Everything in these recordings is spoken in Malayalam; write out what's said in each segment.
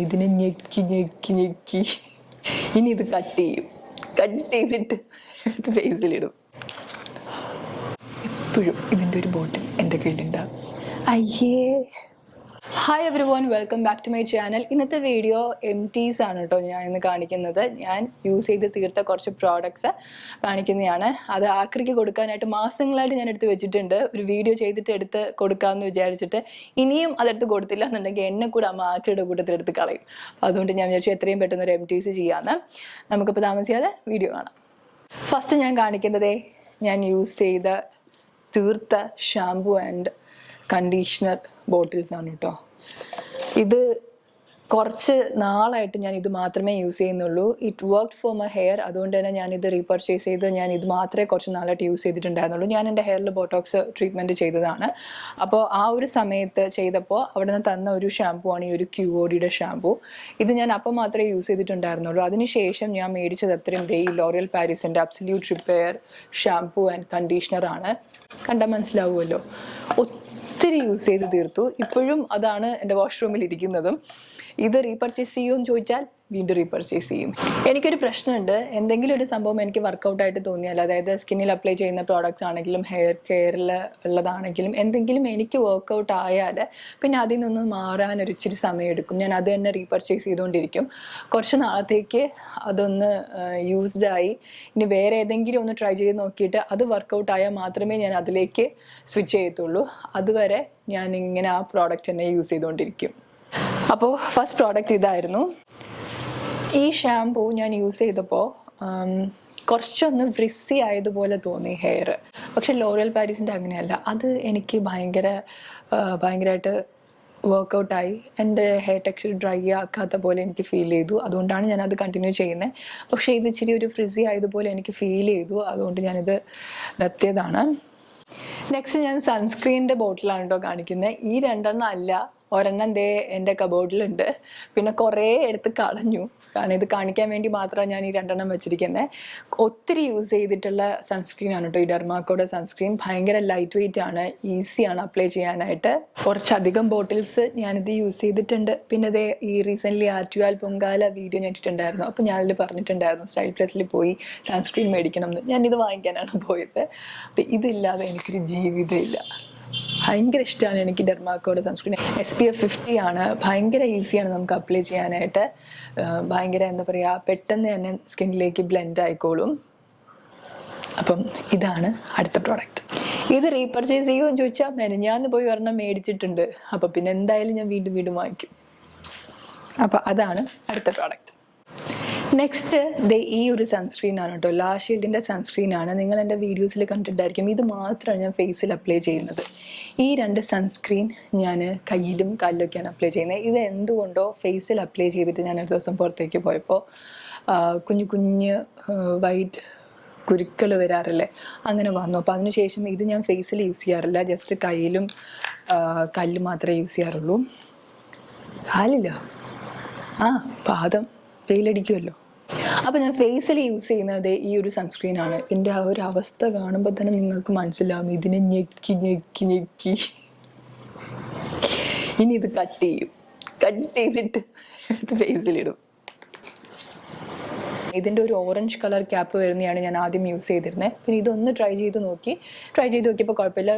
ഇതിനെ ഞെക്കി ഞെക്കി ഞെക്കി ഇനി ഇത് കട്ട് ചെയ്തിട്ട് എടുത്ത് ഫേസിലിടും. എപ്പോഴും ഇതിൻ്റെ ഒരു ബോട്ടിൽ എൻ്റെ കയ്യിലുണ്ടാകും. അയ്യേ. Hi everyone, welcome back to my channel. ഇന്നത്തെ വീഡിയോ MTs ആണ് കേട്ടോ ഞാൻ ഇന്ന് കാണിക്കുന്നത്. ഞാൻ യൂസ് ചെയ്ത് തീർത്ത കുറച്ച് പ്രോഡക്ട്സ് കാണിക്കുന്നതാണ്. അത് ആക്രിക്ക് കൊടുക്കാനായിട്ട് മാസങ്ങളായിട്ട് ഞാൻ എടുത്ത് വെച്ചിട്ടുണ്ട്. ഒരു വീഡിയോ ചെയ്തിട്ട് എടുത്ത് കൊടുക്കാമെന്ന് വിചാരിച്ചിട്ട് ഇനിയും അതെടുത്ത് കൊടുത്തില്ല എന്നുണ്ടെങ്കിൽ എന്നെ കൂടെ അമ്മ ആക്രിയുടെ കൂട്ടത്തിൽ എടുത്ത് കളയും. അതുകൊണ്ട് ഞാൻ വിചാരിച്ചു എത്രയും പെട്ടെന്ന് ഒരു MTs ചെയ്യാമെന്ന്. നമുക്കിപ്പോൾ താമസിയാതെ വീഡിയോ കാണാം. ഫസ്റ്റ് ഞാൻ കാണിക്കുന്നതേ ഞാൻ യൂസ് ചെയ്ത തീർത്ത ഷാംപൂ ആൻഡ് കണ്ടീഷണർ ബോട്ടിൽസ് ആണ് കേട്ടോ. ഇത് കുറച്ച് നാളായിട്ട് ഞാൻ ഇത് മാത്രമേ യൂസ് ചെയ്യുന്നുള്ളൂ. It work for my hair. അതുകൊണ്ട് തന്നെ ഞാനിത് റീപർച്ചേസ് ചെയ്ത് ഞാൻ ഇത് മാത്രമേ കുറച്ച് നാളായിട്ട് യൂസ് ചെയ്തിട്ടുണ്ടായിരുന്നുള്ളൂ. ഞാൻ എൻ്റെ ഹെയറിൽ ബോട്ടോക്സ് ട്രീറ്റ്മെൻറ്റ് ചെയ്തതാണ്. അപ്പോൾ ആ ഒരു സമയത്ത് ചെയ്തപ്പോൾ അവിടെ നിന്ന് തന്ന ഒരു ഷാമ്പൂ ആണ് ഈ ഒരു QODയുടെ ഷാമ്പൂ. ഇത് ഞാൻ അപ്പം മാത്രമേ യൂസ് ചെയ്തിട്ടുണ്ടായിരുന്നുള്ളൂ. അതിനുശേഷം ഞാൻ മേടിച്ചത് അത്രയും ഈ ലോറിയൽ പാരീസിൻ്റെ അബ്സല്യൂട്ട് റിപ്പയർ ഷാമ്പൂ ആൻഡ് കണ്ടീഷണറാണ്. കണ്ടാൽ മനസ്സിലാവുമല്ലോ. ഒത്തിരി യൂസ് ചെയ്ത് തീർത്തു. ഇപ്പോഴും അതാണ് എൻ്റെ വാഷ്റൂമിൽ ഇരിക്കുന്നതും. ഇത് റീപർച്ചേസ് ചെയ്യുമെന്ന് ചോദിച്ചാൽ വീണ്ടും റീപർച്ചേസ് ചെയ്യും. എനിക്കൊരു പ്രശ്നമുണ്ട്. എന്തെങ്കിലും ഒരു സംഭവം എനിക്ക് വർക്കൗട്ടായിട്ട് തോന്നിയാൽ, അതായത് സ്കിന്നിൽ അപ്ലൈ ചെയ്യുന്ന പ്രോഡക്റ്റ്സ് ആണെങ്കിലും ഹെയർ കെയറിൽ ഉള്ളതാണെങ്കിലും എന്തെങ്കിലും എനിക്ക് വർക്കൗട്ട് ആയാൽ പിന്നെ അതിൽ നിന്ന് മാറാൻ ഒരു ഇച്ചിരി സമയം എടുക്കും. ഞാൻ അത് തന്നെ റീപർച്ചേസ് ചെയ്തുകൊണ്ടിരിക്കും. കുറച്ച് നാളത്തേക്ക് അതൊന്ന് യൂസ്ഡായി ഇനി വേറെ ഏതെങ്കിലും ഒന്ന് ട്രൈ ചെയ്ത് നോക്കിയിട്ട് അത് വർക്കൗട്ട് ആയാൽ മാത്രമേ ഞാൻ അതിലേക്ക് സ്വിച്ച് ചെയ്യത്തുള്ളൂ. അതുവരെ ഞാൻ ഇങ്ങനെ ആ പ്രോഡക്റ്റ് തന്നെ യൂസ് ചെയ്തുകൊണ്ടിരിക്കും. അപ്പോൾ ഫസ്റ്റ് പ്രോഡക്റ്റ് ഇതായിരുന്നു. ഈ ഷാംപൂ ഞാൻ യൂസ് ചെയ്തപ്പോൾ കുറച്ചൊന്ന് ഫ്രിസി ആയതുപോലെ തോന്നി ഹെയർ. പക്ഷെ ലോറിയൽ പാരീസിൻ്റെ അങ്ങനെയല്ല. അത് എനിക്ക് ഭയങ്കരമായിട്ട് വർക്കൗട്ടായി. എൻ്റെ ഹെയർ ടെക്സ്ചർ ഡ്രൈ ആക്കാത്ത പോലെ എനിക്ക് ഫീൽ ചെയ്തു. അതുകൊണ്ടാണ് ഞാനത് കണ്ടിന്യൂ ചെയ്യുന്നത്. പക്ഷേ ഇത് ഇച്ചിരി ഒരു ഫ്രിസി ആയതുപോലെ എനിക്ക് ഫീൽ ചെയ്തു. അതുകൊണ്ട് ഞാനിത് നിർത്തിയതാണ്. നെക്സ്റ്റ് ഞാൻ സൺസ്ക്രീനിൻ്റെ ബോട്ടിലാണ് കേട്ടോ കാണിക്കുന്നത്. ഈ രണ്ടെണ്ണം അല്ല, ഒരെണ്ണം ദേ എൻ്റെ കബോർഡിലുണ്ട്. പിന്നെ കുറേ എടുത്ത് കളഞ്ഞു. കാരണം ഇത് കാണിക്കാൻ വേണ്ടി മാത്രമാണ് ഞാൻ ഈ രണ്ടെണ്ണം വെച്ചിരിക്കുന്നത്. ഒത്തിരി യൂസ് ചെയ്തിട്ടുള്ള സൺസ്ക്രീനാണ് കേട്ടോ ഈ ഡെർമാക്കോയുടെ സൺസ്ക്രീൻ. ഭയങ്കര ലൈറ്റ് വെയിറ്റ് ആണ്, ഈസിയാണ് അപ്ലൈ ചെയ്യാനായിട്ട്. കുറച്ചധികം ബോട്ടിൽസ് ഞാനിത് യൂസ് ചെയ്തിട്ടുണ്ട്. പിന്നെ അതേ ഈ റീസെൻ്റ്ലി ആറ്റുകാൽ പൊങ്കാല വീഡിയോ ഞാൻ ഇട്ടിട്ടുണ്ടായിരുന്നു. അപ്പോൾ ഞാനതിൽ പറഞ്ഞിട്ടുണ്ടായിരുന്നു സ്റ്റൈൽ പ്ലസിൽ പോയി സൺസ്ക്രീൻ മേടിക്കണം എന്ന്. ഞാനിത് വാങ്ങിക്കാനാണ് പോയത്. അപ്പം ഇതില്ലാതെ എനിക്കൊരു ജീവിതമില്ല. ഭയങ്കര ഇഷ്ടമാണ് എനിക്ക് ഡെർമാക്കോയുടെ സൺസ്ക്രീൻ. SPF 50 ആണ്. ഭയങ്കര ഈസിയാണ് നമുക്ക് അപ്ലൈ ചെയ്യാനായിട്ട്. ഭയങ്കര എന്താ പറയുക, പെട്ടെന്ന് തന്നെ സ്കിന്നിലേക്ക് ബ്ലെൻഡ് ആയിക്കോളും. അപ്പം ഇതാണ് അടുത്ത പ്രോഡക്റ്റ്. ഇത് റീപർച്ചേസ് ചെയ്യുമെന്ന് ചോദിച്ചാൽ മെനഞ്ഞാന്ന് പോയി ഒരെണ്ണം മേടിച്ചിട്ടുണ്ട്. അപ്പം പിന്നെ എന്തായാലും ഞാൻ വീണ്ടും വാങ്ങിക്കും. അപ്പം അതാണ് അടുത്ത പ്രോഡക്റ്റ്. നെക്സ്റ്റ് ഈ ഒരു സൺസ്ക്രീൻ ആണ് കേട്ടോ. ലാ ഷീൽഡിൻ്റെ സൺസ്ക്രീൻ ആണ്. നിങ്ങൾ എൻ്റെ വീഡിയോസിൽ കണ്ടിട്ടുണ്ടായിരിക്കും. ഇത് മാത്രമാണ് ഞാൻ ഫേസിൽ അപ്ലൈ ചെയ്യുന്നത്. ഈ രണ്ട് സൺസ്ക്രീൻ ഞാൻ കയ്യിലും കാലിലൊക്കെയാണ് അപ്ലൈ ചെയ്യുന്നത്. ഇത് എന്തുകൊണ്ടോ ഫേസിൽ അപ്ലൈ ചെയ്തിട്ട് ഞാൻ ഒരു ദിവസം പുറത്തേക്ക് പോയപ്പോൾ കുഞ്ഞു വൈറ്റ് കുരുക്കൾ വരാറില്ലേ, അങ്ങനെ വന്നു. അപ്പോൾ അതിനുശേഷം ഇത് ഞാൻ ഫേസിൽ യൂസ് ചെയ്യാറില്ല. ജസ്റ്റ് കയ്യിലും കല്ല് മാത്രമേ യൂസ് ചെയ്യാറുള്ളൂ. കാലില്ല, പാദം വെയിലടിക്കുമല്ലോ. അപ്പോൾ ഞാൻ ഫേസിൽ യൂസ് ചെയ്യുന്നത് ഈ ഒരു സൺസ്ക്രീൻ ആണ്. എൻ്റെ ആ ഒരു അവസ്ഥ കാണുമ്പോൾ തന്നെ നിങ്ങൾക്ക് മനസ്സിലാവും. ഇതിനെ ഞെക്കി ഞെക്കി ഞെക്കി ഇനി ഇത് കട്ട് ചെയ്തിട്ട് എടുത്ത് ഫേസിലിടും. ഇതിൻ്റെ ഒരു ഓറഞ്ച് കളർ ക്യാപ്പ് വരുന്നതാണ് ഞാൻ ആദ്യം യൂസ് ചെയ്തിരുന്നത്. പിന്നെ ഇതൊന്ന് ട്രൈ ചെയ്ത് നോക്കിയപ്പോൾ കുഴപ്പമില്ല.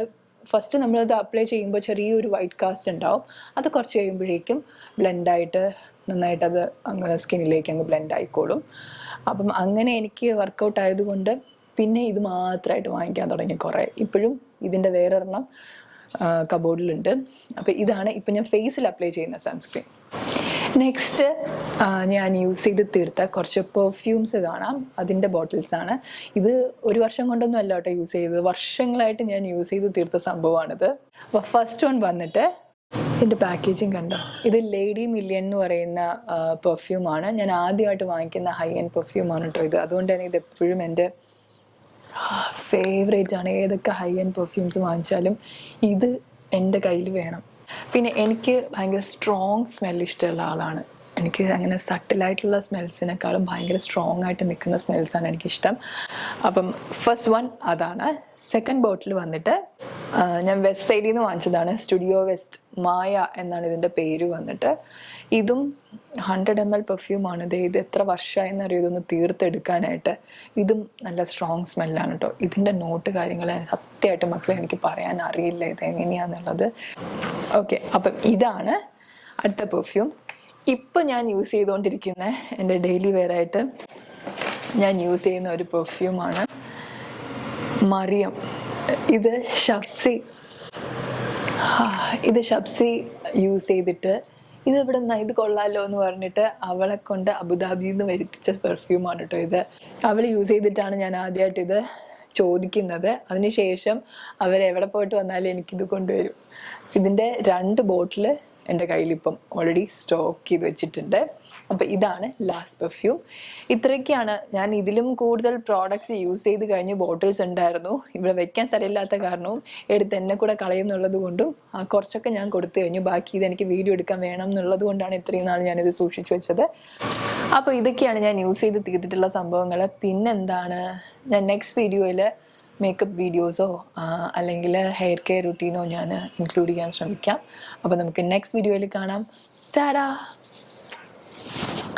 ഫസ്റ്റ് നമ്മളത് അപ്ലൈ ചെയ്യുമ്പോൾ ചെറിയൊരു വൈറ്റ് കാസ്റ്റ് ഉണ്ടാവും. അത് കുറച്ച് കഴിയുമ്പോഴേക്കും ബ്ലെൻഡായിട്ട് നന്നായിട്ടത് അങ്ങ് സ്കിന്നിലേക്ക് അങ്ങ് ബ്ലെൻഡ് ആയിക്കോളും. അപ്പം അങ്ങനെ എനിക്ക് വർക്കൗട്ട് ആയതുകൊണ്ട് പിന്നെ ഇത് മാത്രമായിട്ട് വാങ്ങിക്കാൻ തുടങ്ങി കുറേ. ഇപ്പോഴും ഇതിൻ്റെ വേറൊരെണ്ണം കബോർഡിലുണ്ട്. അപ്പോൾ ഇതാണ് ഇപ്പം ഞാൻ ഫേസിൽ അപ്ലൈ ചെയ്യുന്ന സൺസ്ക്രീൻ. നെക്സ്റ്റ് ഞാൻ യൂസ് ചെയ്ത് തീർത്ത കുറച്ച് പെർഫ്യൂംസ് കാണാം. അതിൻ്റെ ബോട്ടിൽസാണ്. ഇത് ഒരു വർഷം കൊണ്ടൊന്നും അല്ല കേട്ടോ യൂസ് ചെയ്തത്. വർഷങ്ങളായിട്ട് ഞാൻ യൂസ് ചെയ്ത് തീർത്ത സംഭവമാണിത്. അപ്പോൾ ഫസ്റ്റ് വൺ വന്നിട്ട് ഇതിൻ്റെ പാക്കേജിങ് കണ്ടോ. ഇത് ലേഡി മില്യൺ എന്ന് പറയുന്ന പെർഫ്യൂമാണ്. ഞാൻ ആദ്യമായിട്ട് വാങ്ങിക്കുന്ന ഹൈ എൻഡ് പെർഫ്യൂമാണ് കേട്ടോ ഇത്. അതുകൊണ്ട് തന്നെ ഇത് എപ്പോഴും എൻ്റെ ഫേവറേറ്റ് ആണ്. ഏതൊക്കെ ഹൈ എൻഡ് പെർഫ്യൂംസ് വാങ്ങിച്ചാലും ഇത് എൻ്റെ കയ്യിൽ വേണം. പിന്നെ എനിക്ക് ഭയങ്കര സ്ട്രോങ് സ്മെൽ ഇഷ്ടമുള്ള ആളാണ്. എനിക്ക് അങ്ങനെ സട്ടിലായിട്ടുള്ള സ്മെൽസിനേക്കാളും ഭയങ്കര സ്ട്രോങ് ആയിട്ട് നിൽക്കുന്ന സ്മെൽസാണ് എനിക്കിഷ്ടം. അപ്പം ഫസ്റ്റ് വൺ അതാണ്. സെക്കൻഡ് ബോട്ടിൽ വന്നിട്ട് ഞാൻ വെസ്റ്റ് സൈഡിൽ നിന്ന് വാങ്ങിച്ചതാണ്. സ്റ്റുഡിയോ വെസ്റ്റ് മായ എന്നാണ് ഇതിൻ്റെ പേര് വന്നിട്ട്. ഇതും 100 ml പെർഫ്യൂമാണ്. ഇത് എത്ര വർഷമായെന്നറിയോ ഇതൊന്ന് തീർത്തെടുക്കാനായിട്ട്. ഇതും നല്ല സ്ട്രോങ് സ്മെല്ലാണ് കേട്ടോ. ഇതിൻ്റെ നോട്ട് കാര്യങ്ങൾ സത്യമായിട്ട് മക്കളെ എനിക്ക് പറയാൻ അറിയില്ല ഇത് എങ്ങനെയാണെന്നുള്ളത്. ഓക്കെ, അപ്പം ഇതാണ് അടുത്ത പെർഫ്യൂം. ഇപ്പം ഞാൻ യൂസ് ചെയ്തുകൊണ്ടിരിക്കുന്ന എൻ്റെ ഡെയിലി വെയറായിട്ട് ഞാൻ യൂസ് ചെയ്യുന്ന ഒരു പെർഫ്യൂമാണ് മറിയം. ഇത് ഷബ്സി യൂസ് ചെയ്തിട്ട് ഇത് ഇവിടെ നിന്ന് ഇത് കൊള്ളാലോ എന്ന് പറഞ്ഞിട്ട് അവളെ കൊണ്ട് അബുദാബിയിൽ നിന്ന് വരുത്തിച്ച പെർഫ്യൂമാണ് കേട്ടോ ഇത്. അവൾ യൂസ് ചെയ്തിട്ടാണ് ഞാൻ ആദ്യമായിട്ട് ഇത് ചോദിക്കുന്നത്. അതിനുശേഷം അവരെവിടെ പോയിട്ട് വന്നാലും എനിക്കിത് കൊണ്ടുവരും. ഇതിൻ്റെ 2 ബോട്ടിൽ എൻ്റെ കയ്യിലിപ്പം ഓൾറെഡി സ്റ്റോക്ക് ചെയ്ത് വെച്ചിട്ടുണ്ട്. അപ്പം ഇതാണ് ലാസ്റ്റ് പെർഫ്യൂം. ഇത്രയൊക്കെയാണ്. ഞാൻ ഇതിലും കൂടുതൽ പ്രോഡക്റ്റ്സ് യൂസ് ചെയ്ത് കഴിഞ്ഞ് ബോട്ടിൽസ് ഉണ്ടായിരുന്നു. ഇവിടെ വെക്കാൻ സ്ഥലമില്ലാത്ത കാരണവും എടുത്ത് എന്നെ കൂടെ കളയുന്നുള്ളത് കൊണ്ടും കുറച്ചൊക്കെ ഞാൻ കൊടുത്തു കഴിഞ്ഞു. ബാക്കി ഇതെനിക്ക് വീഡിയോ എടുക്കാൻ വേണം എന്നുള്ളത് കൊണ്ടാണ് ഇത്രയും നാൾ ഞാനിത് സൂക്ഷിച്ചു വെച്ചത്. അപ്പോൾ ഇതൊക്കെയാണ് ഞാൻ യൂസ് ചെയ്ത് തീർത്തിട്ടുള്ള സംഭവങ്ങൾ. പിന്നെന്താണ്, ഞാൻ നെക്സ്റ്റ് വീഡിയോയിൽ മേക്കപ്പ് വീഡിയോസോ അല്ലെങ്കിൽ ഹെയർ കെയർ റുട്ടീനോ ഞാൻ ഇൻക്ലൂഡ് ചെയ്യാൻ ശ്രമിക്കാം. അപ്പോൾ നമുക്ക് നെക്സ്റ്റ് വീഡിയോയിൽ കാണാം. ടാഡാ.